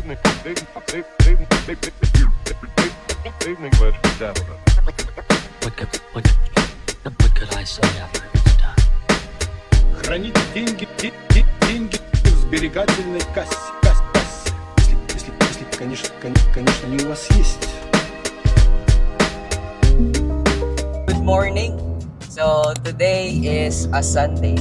Evening, ladies and gentlemen. What could I say after it's done? Хранить деньги в сберегательной кассе. Если, конечно, они у вас есть. Good morning. So today is a Sunday.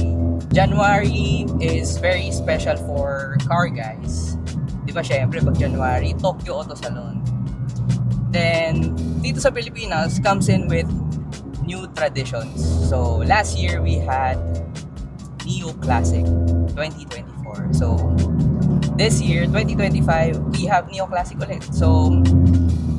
January is very special for car guys. Di ba syempre pag January, Tokyo Auto Salon. Then dito sa Pilipinas comes in with new traditions. So last year we had Neo Classic 2024. So this year 2025 we have Neo Classic ulit. So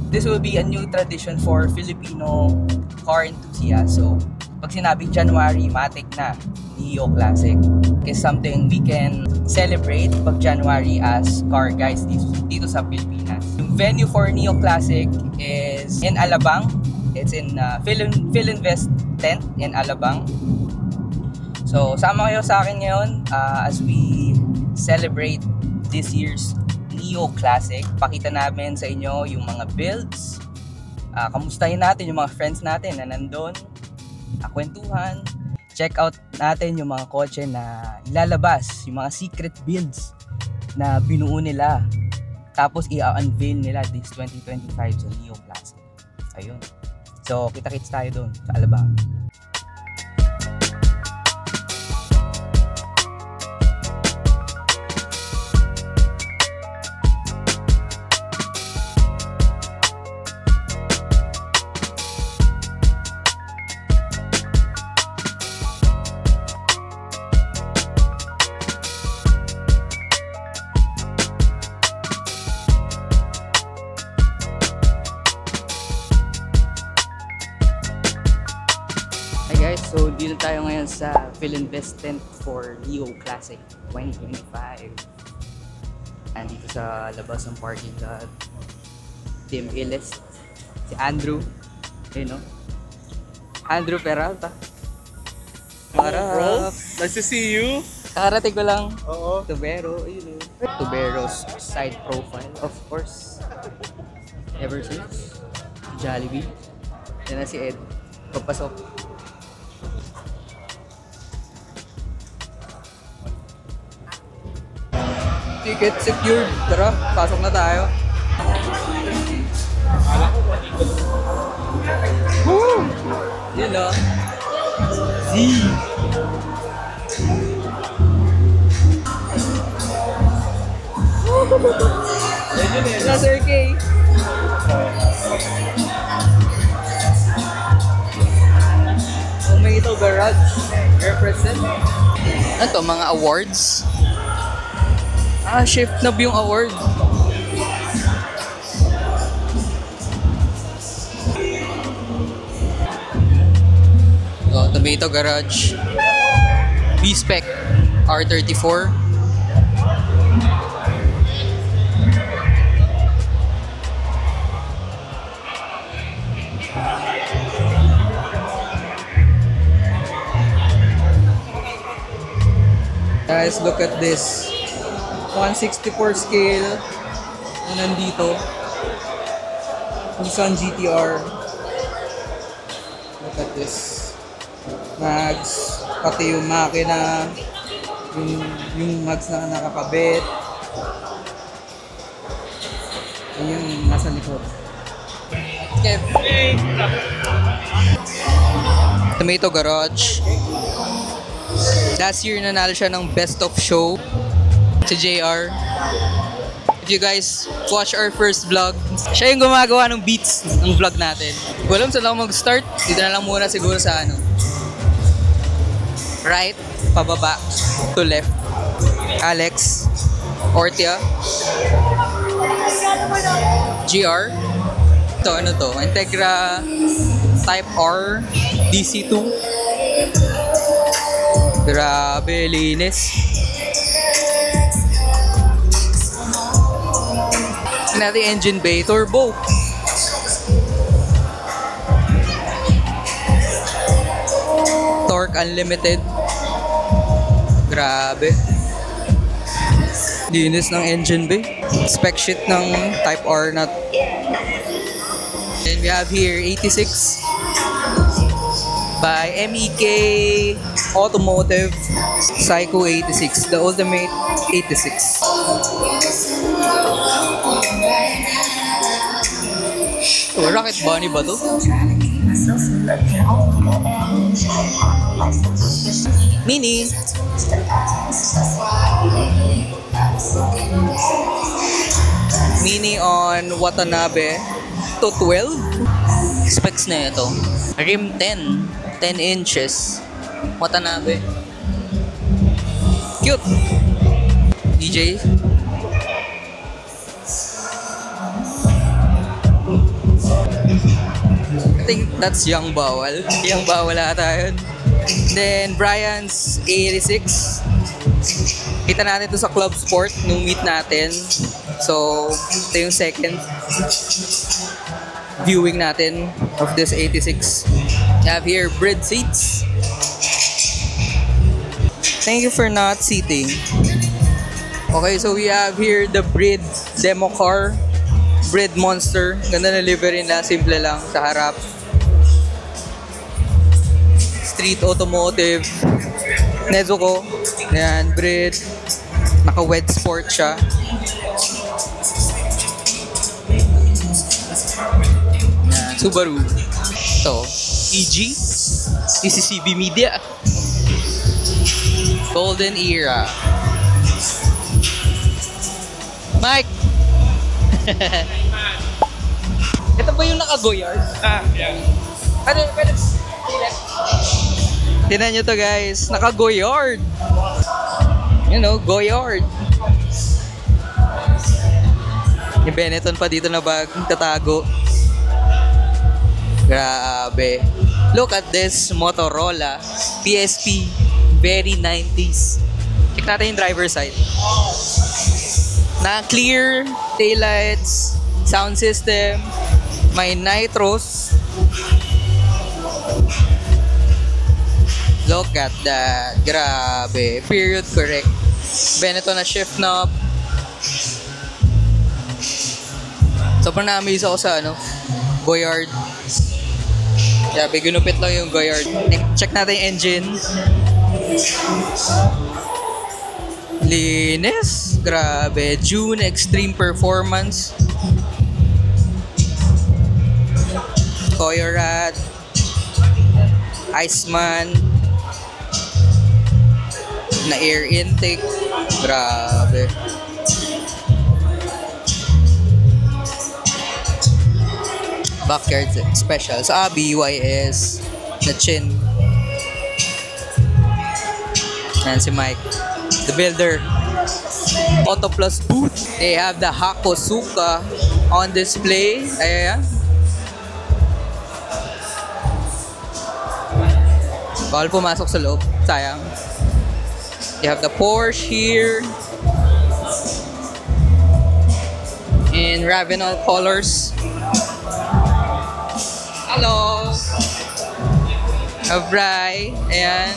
this will be a new tradition for Filipino car enthusiasts. So pag sinabing January, matik na Neo Classic is something we can celebrate pag January as car guys dito sa Pilipinas. Yung venue for Neo Classic is in Alabang. It's in Philinvest tent in Alabang. So sama kayo sa akin ngayon as we celebrate this year's Neo Classic. Pakita namin sa inyo yung mga builds. Kamustahin natin yung mga friends natin na nandun. Kwentuhan. Check out natin yung mga kotse na ilalabas, yung mga secret builds na binuo nila. Tapos i-unveil nila this 2025 sa Neo Classic. Ayun. So, kita-kits tayo doon sa Alabang. Guys, so dito tayo ngayon sa Philinvest tent for Neo Classic 2025. Andito sa labas ng parking lot, Team Ilest, si Andrew, ayun, no? Andrew Peralta. Bro, nice to see you. Kakarating ko lang. Oo. Tubero, ayun, Tubero's side profile, of course. Ever since Jollibee. Yan na si Ed, papasok. Ticket secured. Tara, pasok na tayo. Woo! Yun o. Z! Na Sir K. Tomato Garage. Represent. Ano to, mga awards? Shift knob yung award. Oh, Tomato Garage. B-Spec R34. Guys, look at this. 164 scale na nandito. Nissan GTR. Look at this. Mags. Pati yung makina. Yung mags na nakakabit. Yan yung nasa likod. Kev. Tomato Garage. Last year nanalo siya ng Best of Show. Si JR. If you guys watch our first vlog, siya yung gumagawa ng beats ng vlog natin. Kung alam saan ako mag-start, dito na lang muna siguro sa ano. Right, pababa, to left. Alex, Ortia, GR. Ito, ano to? Integra Type R DC2. Grabe, linis. Natin engine bay, turbo. Torque unlimited. Grabe. Linis ng engine bay. Spec sheet ng Type R na. And we have here 86 by MEK Automotive Psycho 86, the ultimate 86. Oh, Rocket Bunny ba to? Mini. Mini on Watanabe to 12. Specs na ito. Rim 10 inches. Watanabe. Cute. DJ. I think that's Young Bawal. Young Bawal ata yun. Then Brian's 86. Kita natin ito sa Club Sport nung meet natin. So, ito yung second viewing natin of this 86. We have here Brid seats. Thank you for not seating. Okay, so we have here the Brid demo car. Brid Monster. Ganda na livery na, simple lang sa harap. Street Automotive. Nezuko. Ayan, Brid. Naka-wed sport siya. Ayan, Subaru. Ito, EG. CCCB Media. Golden Era. Mike! Ito ba yung naka-goyard? Yeah. Pwede. Tignan nyo to guys, naka-goyard. You know, goyard. Yung Benetton pa dito na bag, tatago. Grabe. Look at this Motorola PSP. Very 90s. Check natin yung driver side. Na clear taillights, sound system, may nitros. Look at that. Grabe. Period correct. Benetton na shift knob. Sobrang na-amaze ako sa Goyard. Grabe, ginupit lang yung Goyard. Check natin yung engine. Linis. Grabe. June Extreme Performance. Koyorad. Iceman. Na air intake. Grabe. Backyard special. Sa BYS na chin. Yan si Mike. The builder. Auto Plus booth. They have the Hakosuka on display. Ayan. Bawal pumasok sa loob. Sayang. You have the Porsche here. In Ravenel colors. Hello. Bri. Ayan.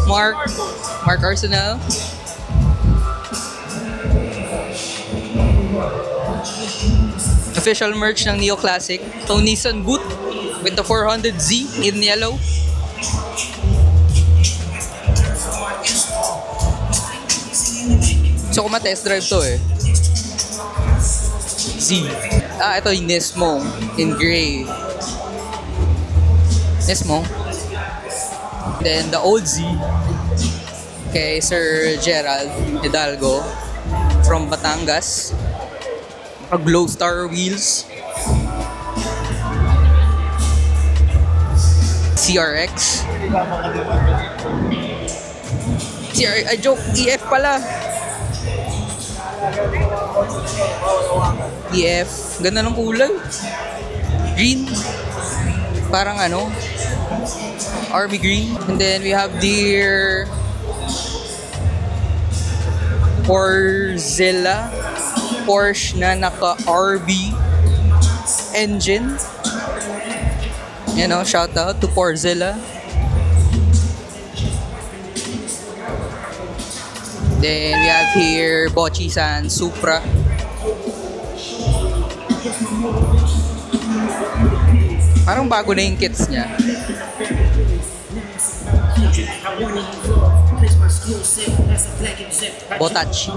Mark Arsenal. Official merch ng Neo Classic. So Nissan boot with the 400Z in yellow. So kung ma-test drive to Z. Ito yung Nismo in gray. Nismo. Then the old Z kay Sir Gerald Hidalgo from Batangas. Glow Star wheels. CRX. Joke, EF pala. EF. Ganda ng kulay. Green. Parang army green. And then we have the Porzella Porsche na naka-RB engine. Shout out to Porzella. Then we have here Bocchi-san Supra. Parang bago na yung kits niya. Botach.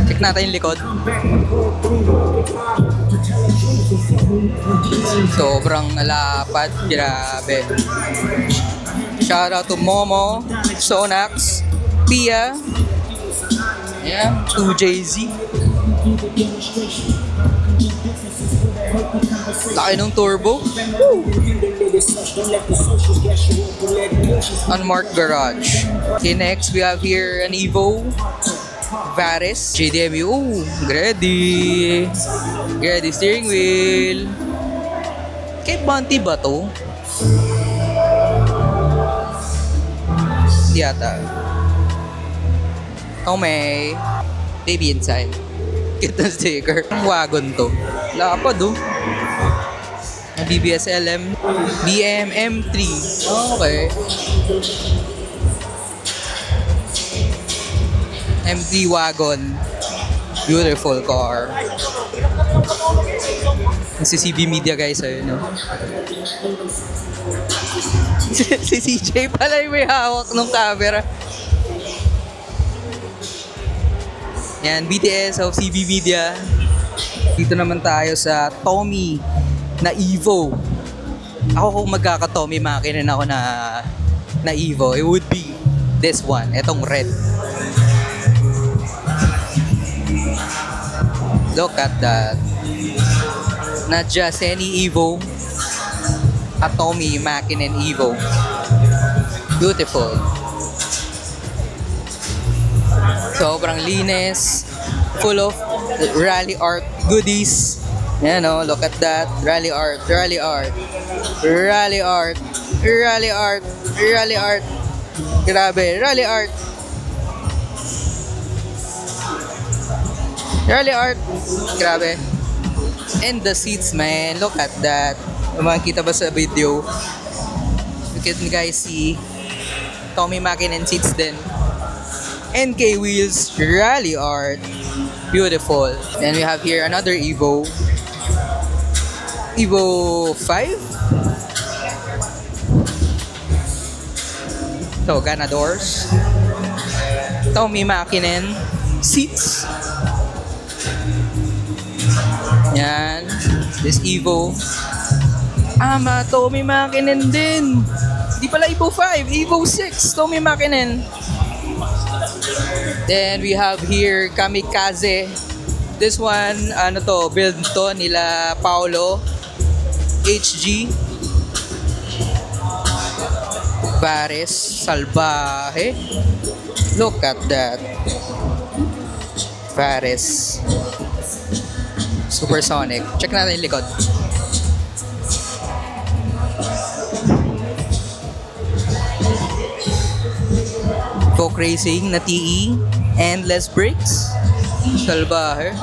Check natin yung likod. Sobrang lapad. Grabe. Shout out to Momo, Sonax, Pia, yeah, 2JZ. Laki ng turbo. Unmarked garage. Okay, next we have here an Evo, Varis, JDMU. Oh, Grady. Grady steering wheel. Kay Bunty ba to? Hindi yata. Oh, may baby inside. Get the sticker. Ang wagon to. Lapad oh. BBS LM BM-M3. Okay. M3 wagon. Beautiful car. Si CB Media guys, ayun no. Si CJ pala yung may hawak ng camera. Yan, BTS of CB Media. Dito naman tayo sa Tommy na Evo. Ako kung magkaka-Tommy makinin ako na Evo, it would be this one, etong red. Look at that. Not just any Evo, a Tommy Makinen Evo. Beautiful. Sobrang linis, full of rally art goodies. Yan o, look at that. Rally art, rally art, rally art, rally art, rally art. Grabe, rally art. Rally art. Grabe. And the seats, man. Look at that. Makikita ba sa video? You can guys see Tommy Makinen seats din. NK wheels, rally art. Beautiful. Then we have here another Evo. Evo 5. So, ganadors. Tommy Makinen seats. Yan. This Evo. Tommy Makinen din. Di pala Evo 5, Evo 6, Tommy Makinen. Then we have here Kamikaze. This one, ano to, build to nila Paolo HG. Varis, salbahe. Look at that. Varis. Supersonic. Check natin yung likod. Folk Racing na TE. Endless brakes. Salbahe.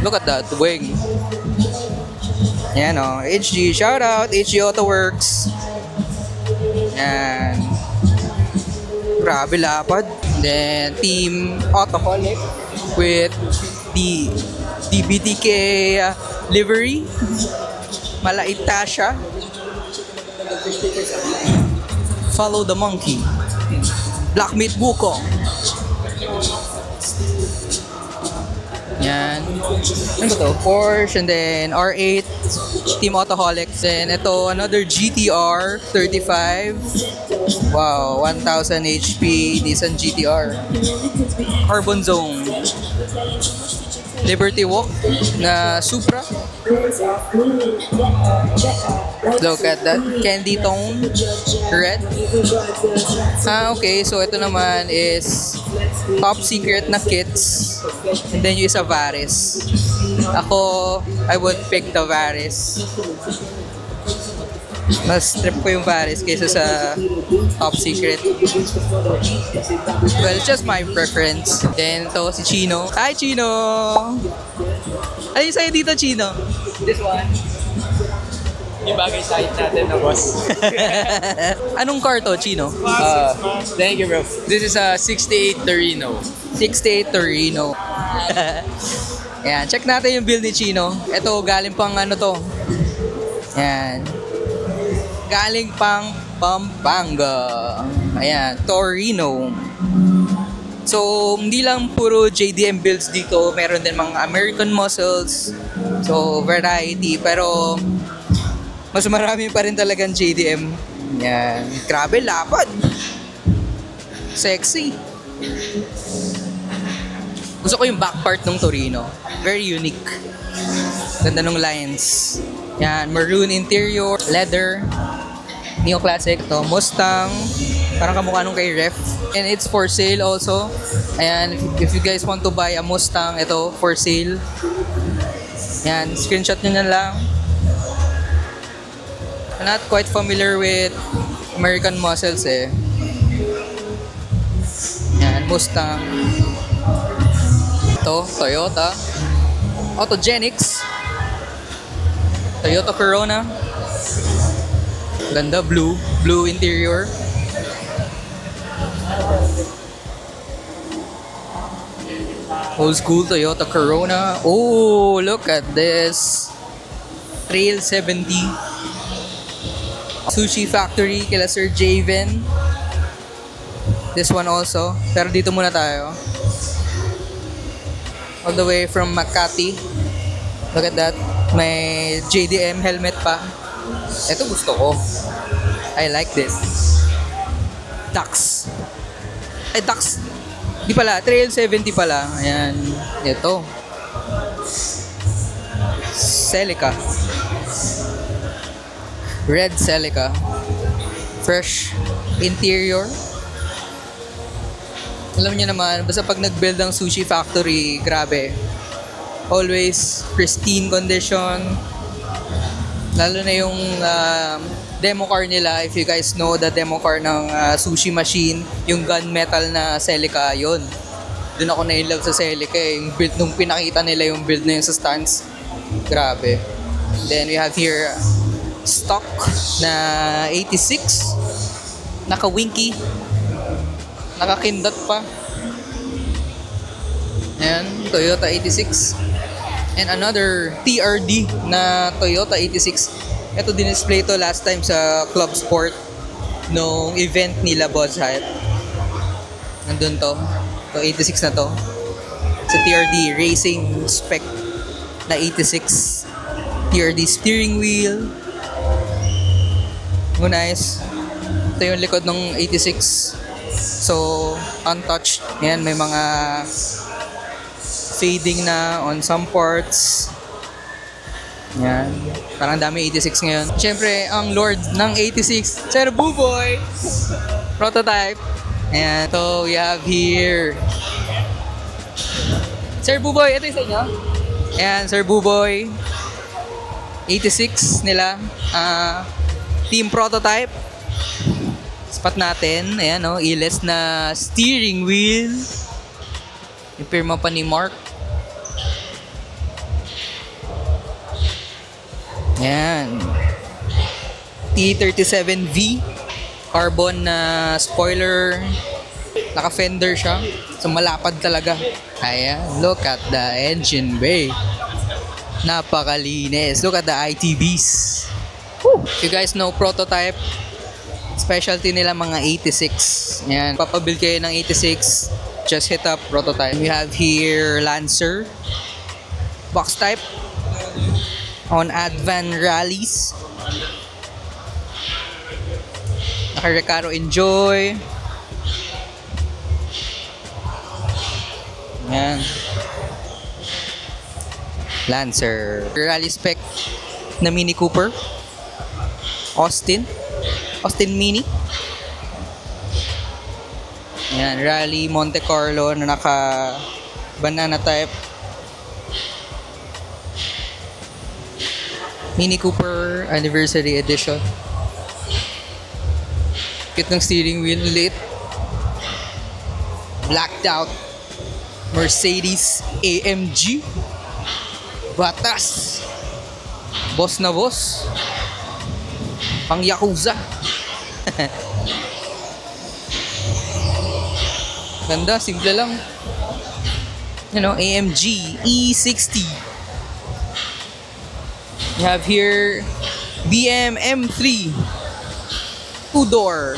Look at that wing. Yan o. HG. Shout out. HG Auto Works. Yan. Grabe lapad. Then Team Autoholic with the BTK livery. Malaita siya. Follow the monkey. Black Meat Wukong. Yan. Ano ba to? Porsche and then R8. Team Autoholic. Then ito, another GTR 35. Wow, 1000 HP Nissan GTR. Carbon Zone. Liberty Walk na Supra. Look at that. Candy tone. Red. Okay. So, ito naman is top secret na kits. And then yung isa Varis. Ako, I would pick the Varis. Mas trip ko yung Varis kaysa sa top secret. Well, it's just my preference. Then, ito si Chino. Hi, Chino! Ano yung sa'yo dito, Chino? This one. yung bagay sa height natin na boss. Anong car to, Chino? Thank you, bro. This is a 68 Torino. 68 Torino. Ayan, check natin yung build ni Chino. Ito, galing pang ano to. Ayan. Galing pang Pampanga. Ayan, Torino. So, hindi lang puro JDM builds dito. Meron din mga American muscles. So, variety. Pero, mas marami pa rin talagang JDM. Yan. Grabe, lapad. Sexy. Gusto ko yung back part ng Torino. Very unique. Ganda ng lines. Yan, maroon interior, leather, neoclassic. To Mustang. Parang kamukha nung kay Ref. And it's for sale also. Ayan, if you guys want to buy a Mustang, ito, for sale. Yan, screenshot nyo na lang. I'm not quite familiar with American muscles eh. Yan, Mustang. Ito, Toyota. Autogenics. Toyota Corona. Ganda, blue. Blue interior. Old school Toyota Corona. Oh, look at this. Trail 70. Sushi Factory kila Sir Javen. This one also. Pero dito muna tayo. All the way from Makati. Look at that. May JDM helmet pa. Ito gusto ko. I like this. Dax. Ay, Dax. Di pala. Trail 70 pala. Ayan. Ito. Celica. Red Celica. Fresh interior. Alam niyo naman, basta pag nag-build ang Sushi Factory, grabe. Always pristine condition. Lalo na yung demo car nila. If you guys know the demo car ng Sushi Machine, yung gunmetal na Celica, yun. Doon ako na-inlove sa Celica eh. Yung build, nung pinakita nila yung build na yun sa stands, grabe. Then we have here stock na 86. Naka-winky. Nakakindot pa. Ayan, Toyota 86. And another TRD na Toyota 86. Ito din-display to last time sa Club Sport nung event nila Boss Hype. Nandun to. To 86 na to. Sa TRD racing spec na 86. TRD steering wheel. Oh, nice. Ito yung likod ng 86. So, untouched. Yan, may mga fading na on some parts. Yan. Parang dami 86 ngayon. Siyempre, ang lord ng 86, Sir Buboy! Prototype. Ayan. So, we have here Sir Buboy, ito yung sa inyo. Ayan, Sir Buboy. 86 nila. Team Prototype. Spot natin. Ayan, no? Iles na steering wheel. Yung pirma pa ni Mark. Ayan. T37V. Carbon na spoiler. Naka-fender siya. So, malapad talaga. Ayan. Look at the engine bay. Napakalinis. Look at the ITBs. Woo! You guys know Prototype. Specialty nila mga 86. Ayan. Papabuild kayo ng 86. Just hit up Prototype. We have here Lancer. Box type. On Advan Rallies. Naka-Recaro Enjoy. Ayan. Lancer. Rally spec na Mini Cooper. Austin Mini. Ayan, Rally Monte Carlo na naka banana type. Mini Cooper Anniversary Edition. Cute ng steering wheel, lit. Blacked out Mercedes AMG. Batas. Boss na boss. Pang Yakuza. Ganda, simple lang. You know, AMG E60. You have here BM M3 2-door.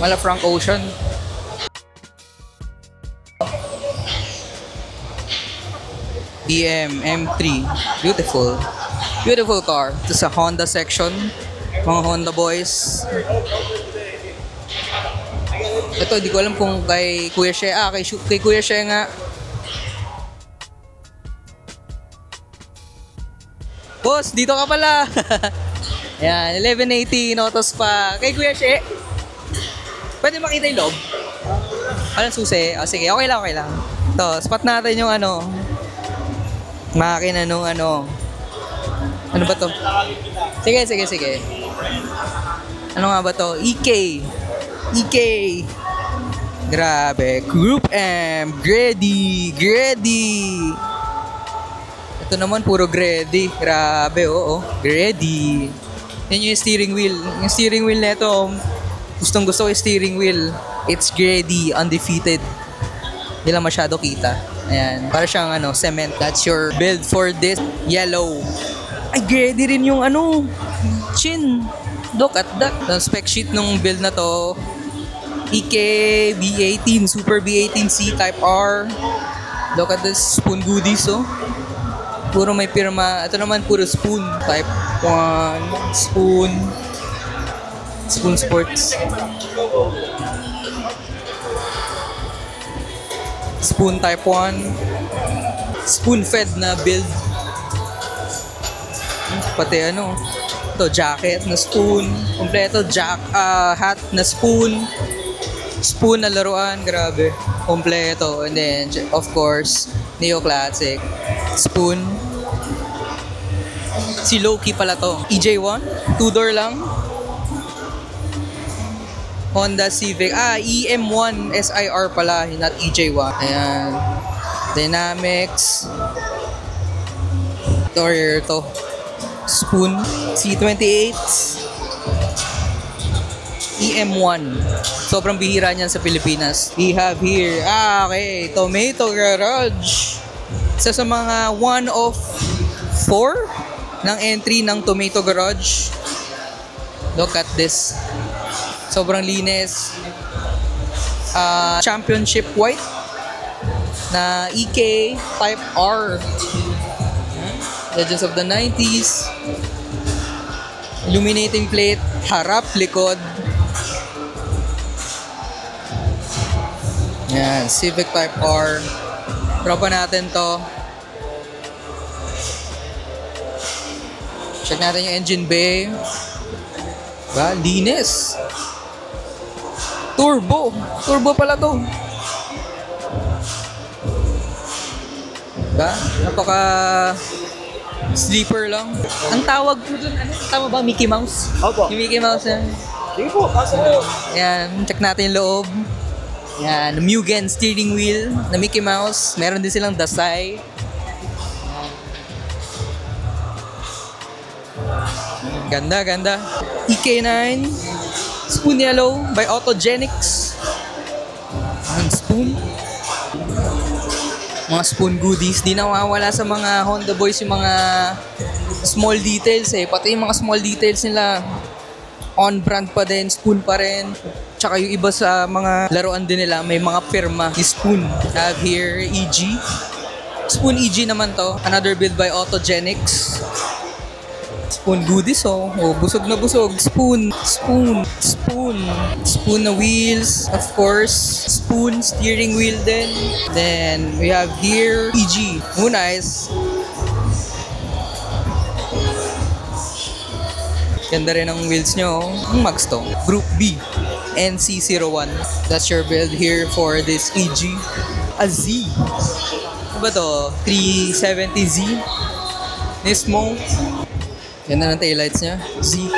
Mala Frank Ocean. BM M3. Beautiful. Beautiful car. Ito sa Honda section. Mga Honda boys. Ito, di ko alam kung kay Kuya Shea. Kay Kuya Shea nga. Boss, dito ka pala. Ayan, 1180 Autos pa. Kay Kuya Shea. Pwede makita yung loob? Anong susi? Oh, sige, okay lang. Ito, spot natin yung makina nung ano ba to? Sige. Ano nga ba to? EK. Grabe. Group M. Grady. Ito naman puro Grady. Grabe, oo. Grady. Yan yung steering wheel. Yung steering wheel na ito, gustong gusto ko yung steering wheel. It's Grady. Undefeated. Hindi lang masyado kita. Ayan. Para siyang cement. That's your build for this yellow. Ay, Grady rin yung chin. Look at that. The spec sheet nung build na to. EK B18, Super B18C Type R. Look at this spoon goodies, oh. Puro may pirma. Ito naman puro spoon. Type 1. Spoon Sports. Spoon Type 1. Spoon fed na build. Pati ito jacket na spoon. Kompleto hat na spoon. Spoon na laruan, grabe. Kompleto. And then, of course, Neo Classic. Spoon. Si Loki pala to. EJ1. 2-door lang. Honda Civic. EM1 SIR pala. Not EJ1. Ayan. Dynamics. Torrier to. Spoon. C28. EM1. Sobrang bihira niyan sa Pilipinas. We have here, okay, Tomato Garage. Isa sa mga 1 of 4 ng entry ng Tomato Garage. Look at this. Sobrang linis. Championship white na EK Type R. Legends of the 90s. Illuminating plate, harap, likod. Yan, Civic Type R. Tropa natin to. Check natin yung engine bay. Ba, linis. Turbo pala to. Ba, napaka sleeper lang. Ang tawag po dun, tama ba? Mickey Mouse? Opo. Yung Mickey Mouse yan. Sige po, pasok po. Yan, check natin yung loob. Yan, Mugen steering wheel na Mickey Mouse. Meron din silang Dasai. Ganda. EK9. Spoon yellow by Autogenics. Ang spoon. Mga spoon goodies. Di nawawala sa mga Honda boys yung mga small details eh. Pati yung mga small details nila on brand pa din, spoon pa rin. Tsaka yung iba sa mga laruan din nila, may mga pirma ni spoon. I have here EG. Spoon EG naman to. Another build by Autogenics. Spoon goodies, oh. Busog na busog. Spoon na wheels, of course. Spoon steering wheel din. Then we have here EG. Nice. Ganda rin ang wheels nyo. Ang mags to. Group B. NC01. That's your build here for this EG. A Z. Ano ba to? 370Z. Nismo. Ganda ng taillights niya. Z.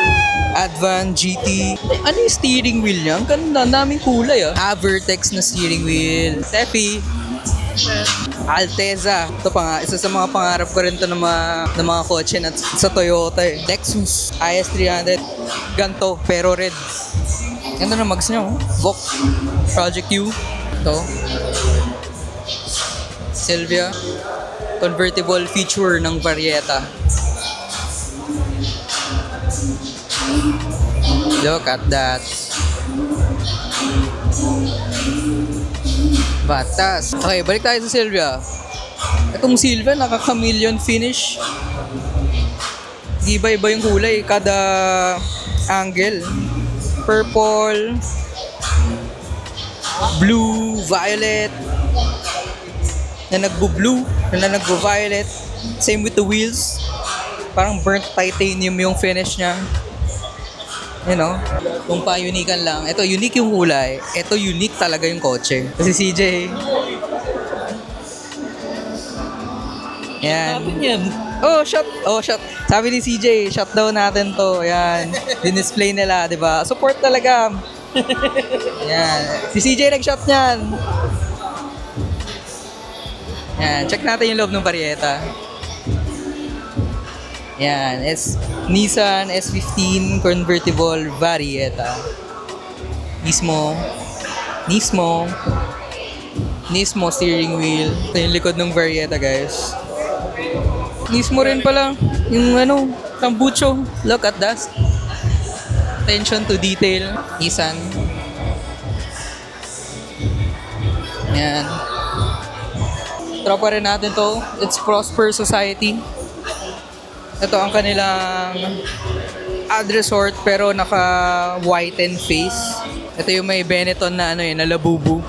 Advan GT. Ano yung steering wheel niya? Ang ganda. Ang daming kulay ah. Avertex na steering wheel. Steffi. Alteza. Ito pa nga, isa sa mga pangarap ko rin to ng mga kotse na sa Toyota eh. Lexus IS300. Ganto, pero red. Ganda na mags niya, oh. Vogue. Project U. Ito. Silvia. Convertible feature ng Varieta. Look at that. Batas. Okay, balik tayo sa Silvia. Itong Silvia, naka-chameleon finish. Iba-iba yung kulay, kada angle. Purple, blue, violet, na nagbo-blue, na nagbo-violet. Same with the wheels. Parang burnt titanium yung finish niya. You know, kung pa-unikan lang. Ito, unique yung kulay. Ito, unique talaga yung kotse. Kasi CJ. Yan. Oh, shot. Oh, shot. Sabi ni CJ, shot daw natin to. Yan. Din-display nila, di ba? Support talaga. Yan. Si CJ nag-shot niyan. Yan. Check natin yung loob ng Varieta. Yan, Nissan S15 convertible Varieta. Nismo steering wheel. Ito yung likod ng Varieta, guys. Nismo rin pala yung tambucho. Look at that. Attention to detail. Nissan. Yan. Tropa rin natin to. It's Prosper Society. Ito ang kanilang ad resort pero naka-whiten face. Ito yung may Benetton na na labubu.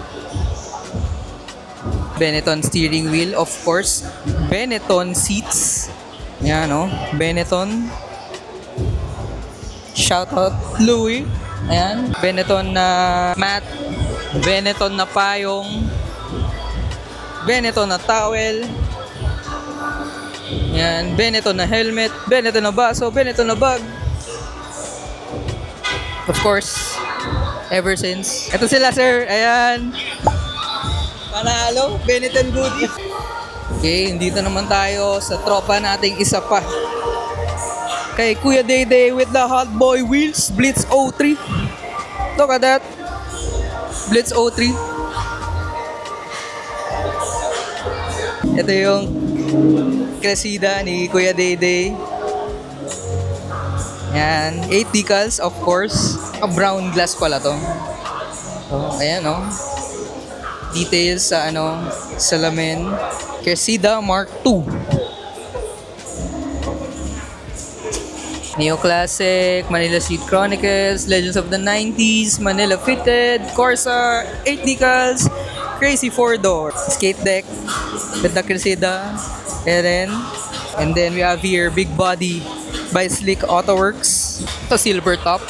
Benetton steering wheel, of course. Benetton seats. Yan, no? Benetton. Shoutout Louis. Ayan. Benetton na mat. Benetton na payong. Benetton na towel. Yan, Benetton na helmet, Benetton na baso, Benetton na bag. Of course, ever since. Ito sila, sir. Ayan. Panalo, Benetton goodies. Okay, dito naman tayo sa tropa nating isa pa. Kay Kuya Dayday with the Hot Boy wheels, Blitz 03. Look at that. Blitz 03. Ito yung Cressida ni Kuya Dayday. Yan. 8 decals, of course. Brown glass pala to. So, ayan, no? Details sa, salamin. Cressida Mark II. Neoclassic, Manila Street Chronicles, Legends of the 90s, Manila Fitted, Corsa, 8 decals, Crazy 4-door, skate deck with the Cressida. And then we have here Big Body by Slick Autoworks. Ito silver top.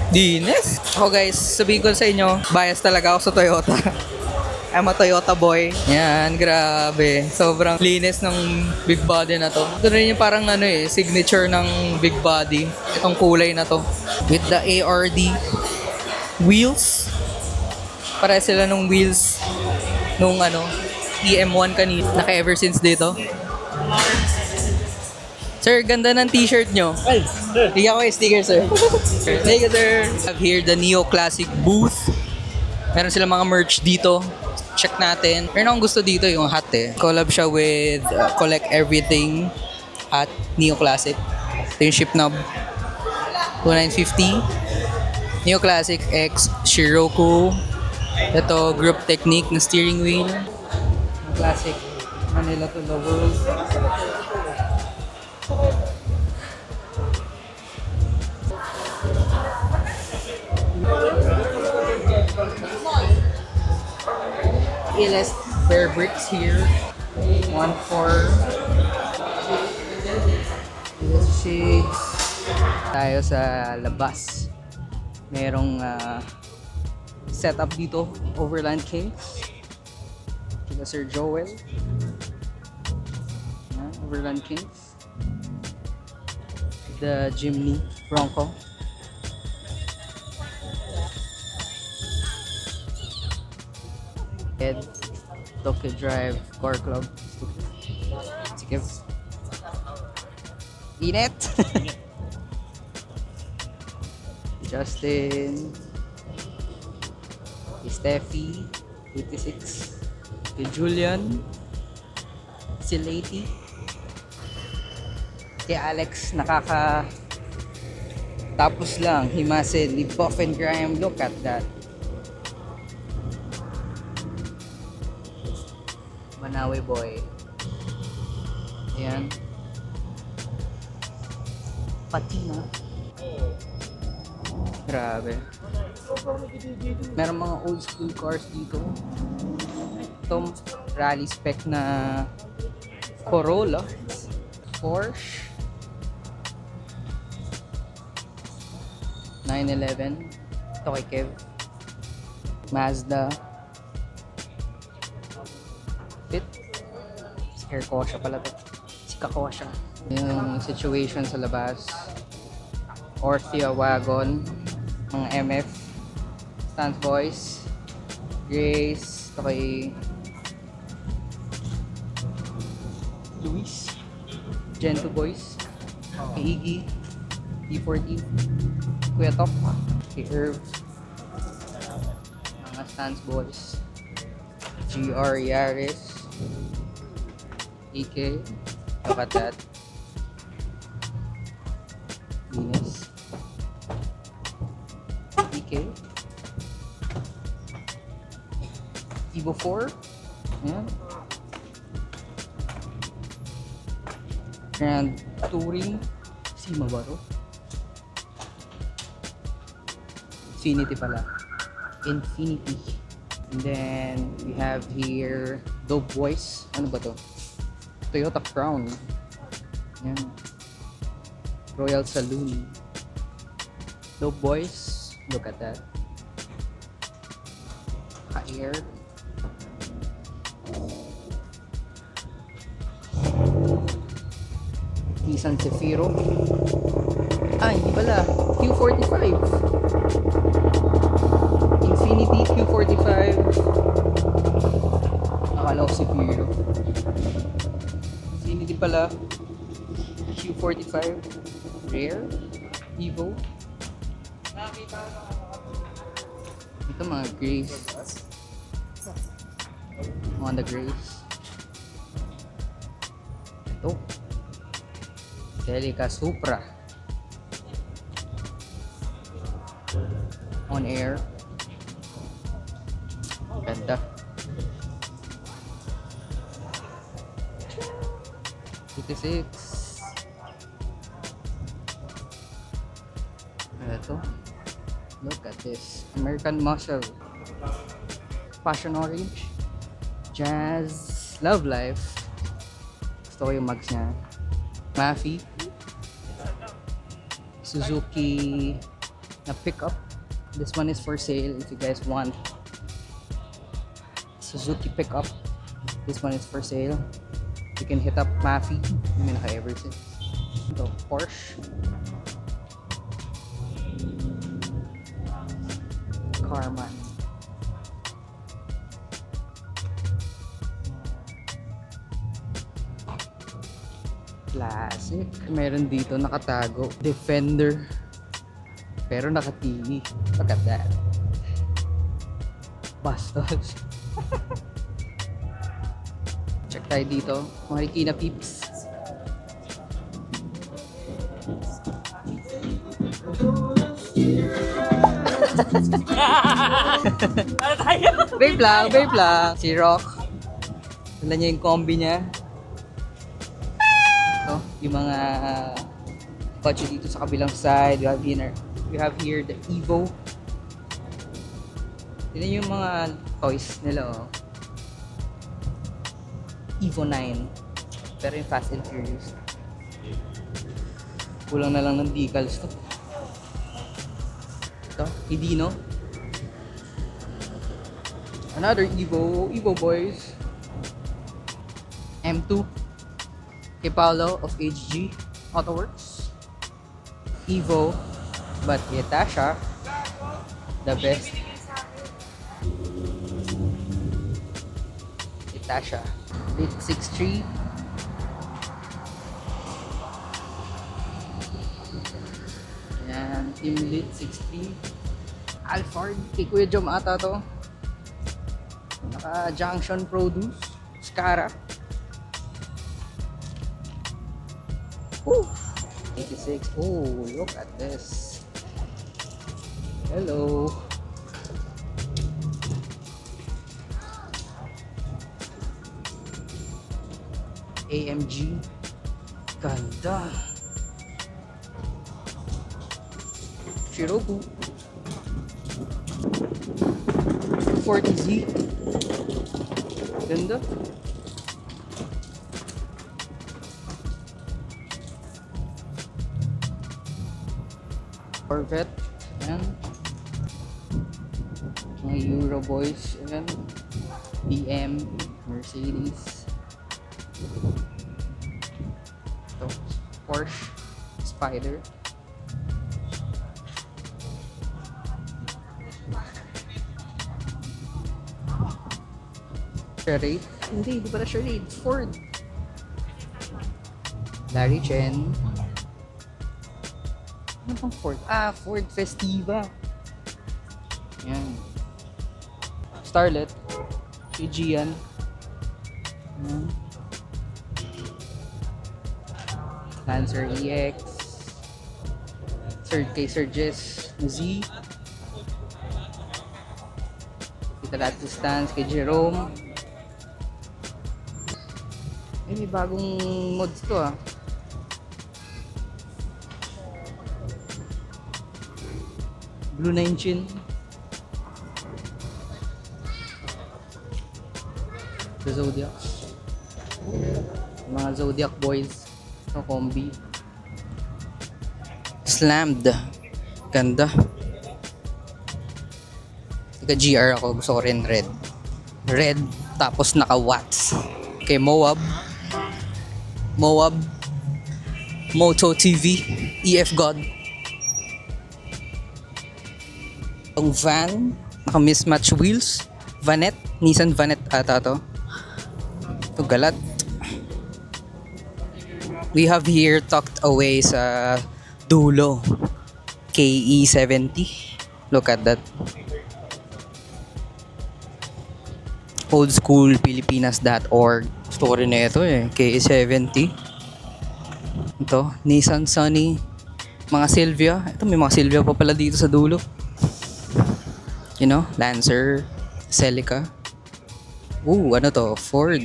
Dinis. Ako guys, sabihin ko sa inyo, bias talaga ako sa Toyota. I'm a Toyota boy. Yan, grabe. Sobrang linis ng Big Body na to. Ito rin yung parang signature ng Big Body. Itong kulay na to. With the ARD wheels. Para sila nung wheels nung EM1 kanina. Naka-ever since dito. Sir, ganda ng t-shirt nyo. Bigyan ko yung sticker, sir. Thank you, sir. I have here the Neoclassic booth. Meron silang mga merch dito. Check natin. Meron akong gusto dito yung hat eh. Collab siya with Collect Everything at Neoclassic. Ito yung ship knob. 2950. Neoclassic X Scirocco. Ito, Group Technique na steering wheel. Classic Manila to the world. Ilest Bear Bricks here. 1-4. Shades. Tayo sa labas. Merong setup dito. Overland case. Kila Sir Joel. Overland Kings. The Jimny Bronco. Ed. Tokyo Drive Core Club. Sige. Init! Justin. Steffi. 86. Si Julian. Si Lady. Kay Alex, tapos lang, himasin ni Buff and Graham. Look at that. Manawi boy. Ayan. Patina. Grabe. Meron mga old school cars dito. Itong rally spec na Corolla. Porsche 911. Ito kay Kev. Mazda. Fit. Si Kosha pala to. Si Kakosha. Yung situation sa labas. Orthia Wagon. Mga MF. Stance Boys. Grace. Ito kay Luis. Gen 2 Boys. Kay Iggy. D40. Kuya Top. Kay Irv. Mga Stance Boys. GR Yaris. EK. Look at that. Venus. EK. Evo 4. Ayan. Grand Touring. Sima ba to? Infinity pala. Infinity. And then we have here Dope Boys. Ano ba to? Toyota Crown. Yan. Royal Saloon. Dope Boys. Look at that. Ka-air. Nissan Zephyro. Hindi pala. Q45. Infinity Q45. Akala ko Zephyro. Infinity pala. Q45. Rare. Evo. Ito mga Grace. Honda Grace. Ito. Celica Supra. On air. Ganda. $56. Ito. Look at this. American Muscle. Passion Orange. Jazz. Love Life. Gusto ko yung mags niya. Mafi. Suzuki na pickup. This one is for sale if you guys want. Suzuki pickup. This one is for sale. You can hit up Mafi. Hindi naka-ever since. Ito, Porsche. Carman. Classic. Meron dito nakatago. Defender. Pero naka-TV. Look at that. Bastos. Check tayo dito. Marikina peeps. Babe lang. Si Rock. Dala niya yung combi niya. Ito, yung mga kotse dito sa kabilang side. You have here the Evo. Tignan yung mga toys nila, oh. Evo 9. Pero yung Fast and Furious. Kulang na lang ng decals to. Ito, Hidino. Another Evo Boys. M2. Kay Paolo of HG Autoworks. Evo. But Yatasha, the best. Tasha. Lit 63. Ayan, Team Lit 63. Alphard. Kay Kuya Jom ata to. Naka Junction Produce. Scara. Woo! 86. Oh, look at this. Hello. AMG. Ganda. Shirobu. 240Z. Ganda. Corvette. Ayan. Mga Euro boys. Ayan. BM. Mercedes. Ito. Porsche. Spider. Charade? Hindi pala Charade. Ford. Larry Chen. Ano pang Ford? Ah, Ford Festiva. Yan. Starlet. Aegean. Yan. Lancer EX. Kay Sir Jess Z. Kita lahat distance kay Jerome. May bagong mods to ah. Blue 19. The Zodiac. Mga Zodiac boys. Ito combi. Slammed. Ganda. Ika GR ako. Gusto ko rin red. Red. Tapos naka watts. Okay, Moab. Moto TV. EF God. Ang van. Naka mismatch wheels. Vanette. Nissan Vanette ata to. Ito galat. We have here tucked away sa dulo. KE70. Look at that. Oldschoolpilipinas.org. Gusto ko rin na ito eh. KE70. Ito. Nissan Sunny. Mga Silvia. Ito may mga Silvia pa pala dito sa dulo. You know? Lancer. Celica. Ooh, ano to? Ford.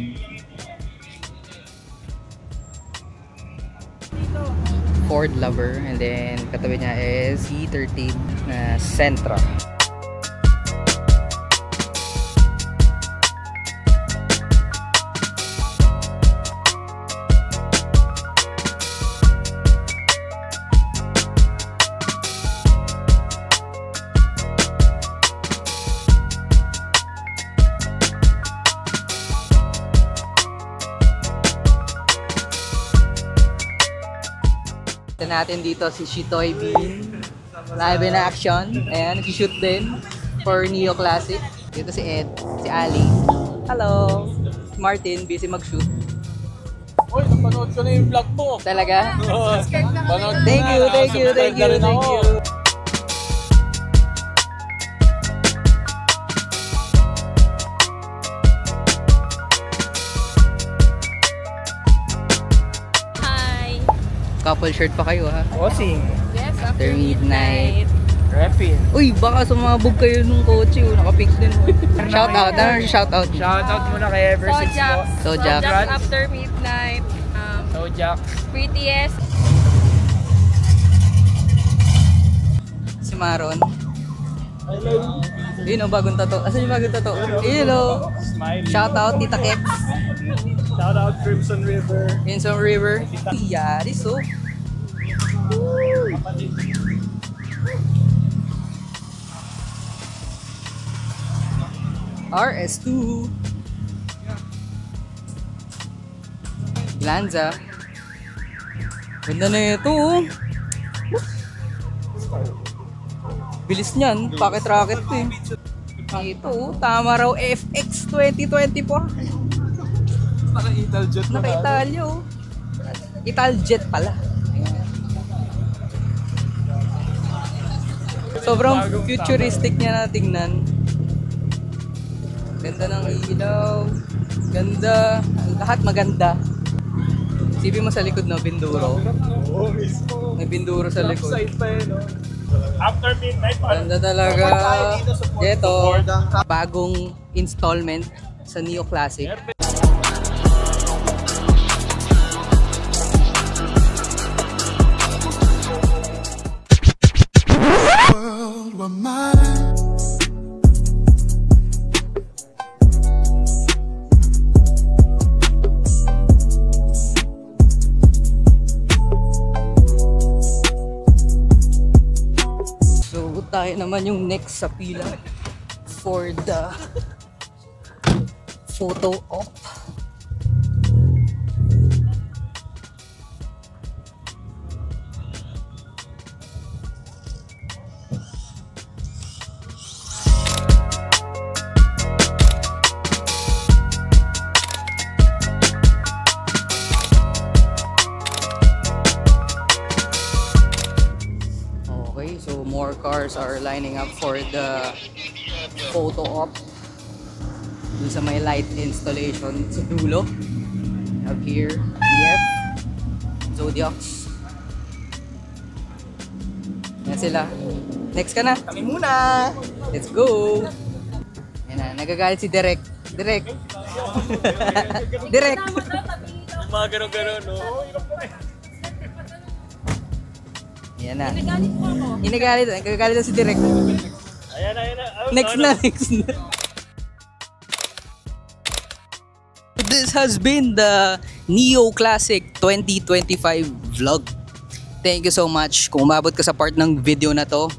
Ford lover. And then katabi niya is C13 na Sentra. Natin dito si Shitoy Bean live in action. Ayan, nag-shoot din for Neo Classic. Dito si Ed, si Ali. Hello! Si Martin, busy mag-shoot. Oy, napanood ko na yung vlog mo. Talaga? Panood ko Thank na. you, thank you, thank you, thank you. Couple shirt pa kayo ha? Bossing. Yes, After midnight. Repin. Uy, baka sumabog kayo nung kotse. Naka-fix din. Shout out. Ano shout out? Shoutout muna kay Eversix po. Sojak. After midnight. Sojak. Prettiest. Si Maron. Hello. Yun o, bagong tato. Asan yung bagong tato? Hello. Smiley. Shout out, Tita Kex. Shoutout Crimson River. Crimson River. Yaris oh. RS2. Lanza. Ganda na ito oh. Bilis niyan, pocket rocket to eh. Ito oh, tama raw FX 2024. Naka-Italjet na. Naka-Italyo. Italjet pala. Ayan. Sobrang futuristic niya na tingnan. Ganda ng ilaw. Ganda. Lahat maganda. Isipin mo sa likod, no? Binduro. Oo, mismo. May binduro sa likod. Side pa eh, no? After midnight, Ganda talaga. Ito, bagong installment sa Neo Classic. So, tayo naman yung next sa pila for the photo op. Okay, so more cars are lining up for the photo op. Dun sa may light installation sa dulo. We have here EF, Zodiacs. Yan sila. Next ka na. Kami muna! Let's go! Yan na, nagagalit si Derek. Derek! Derek! Yung mga ganun-ganun, no? Yan na. Nagagalit na si Derek. Ayan na. Oh, Next na. This has been the Neo Classic 2025 vlog. Thank you so much. Kung umabot ka sa part ng video na to,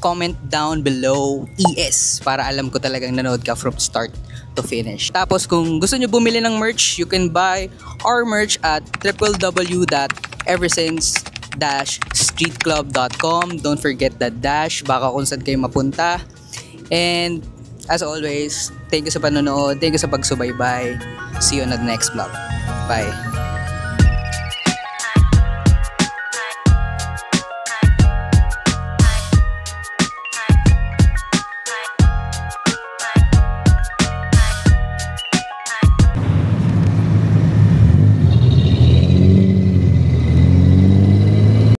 comment down below ES para alam ko talagang nanood ka from start to finish. Tapos kung gusto nyo bumili ng merch, you can buy our merch at www.eversince-streetclub.com. Don't forget the dash, baka kung saan kayo mapunta. And as always, thank you sa panonood, thank you sa pagsubaybay. See you on the next vlog. Bye!